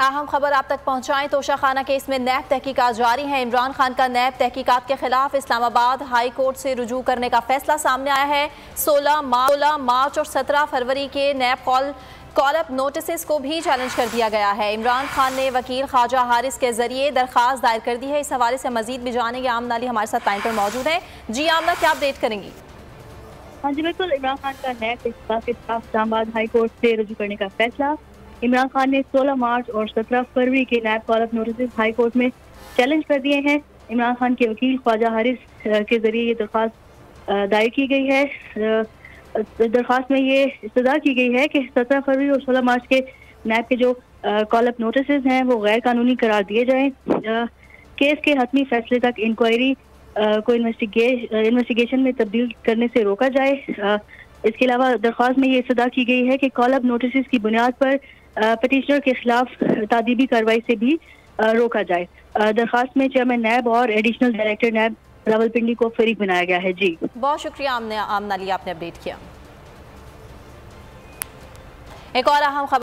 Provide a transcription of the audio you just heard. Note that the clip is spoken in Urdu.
اہم خبر آپ تک پہنچائیں۔ توشہ خانہ کیس میں نیب تحقیقات جاری ہیں۔ عمران خان کا نیب تحقیقات کے خلاف اسلام آباد ہائی کورٹ سے رجوع کرنے کا فیصلہ سامنے آیا ہے۔ 16 مارچ اور 17 فروری کے نیب کال اپ نوٹسز کو بھی چیلنج کر دیا گیا ہے۔ عمران خان نے وکیل خواجہ حارث کے ذریعے درخواست دائر کر دی ہے۔ اس حوالے سے مزید بھی جانیں گے۔ آمنہ علی ہمارے ساتھ لائن پر موجود ہیں۔ جی آمنہ، کیا اپڈیٹ کریں گی؟ ہاں جی بالکل، عمران خان کا نیب تحقیقات کے خلاف اسلام آباد ہائی کورٹ سے رجوع کرنے کا فیصلہ۔ عمران خان نے 16 مارچ اور 17 فروری کے نیب کال اپ نوٹسز ہائی کورٹ میں چیلنج کر دیے ہیں۔ عمران خان کے وکیل خواجہ حارث کے ذریعے یہ درخواست دائر کی گئی ہے۔ درخواست میں یہ استدعا کی گئی ہے کہ 17 فروری اور 16 مارچ کے نیب کے جو کال اپ نوٹسز ہیں وہ غیر قانونی قرار دیے جائیں۔ کیس کے حتمی فیصلے تک انکوائری کو انویسٹیگیشن میں تبدیل کرنے سے روکا جائے۔ اس کے علاوہ درخواست میں یہ استدعا کی گئی ہے کہ کال اپ نوٹسز کی بنیاد پر پٹیشنر کے خلاف تعدیبی کارروائی سے بھی روکا جائے۔ درخواست میں چیئرمین نیب اور ایڈیشنل ڈائریکٹر نیب راولپنڈی کو فریق بنایا گیا ہے۔ جی بہت شکریہ آمنہ علی، آپ نے اپڈیٹ کیا۔ ایک اور اہم خبر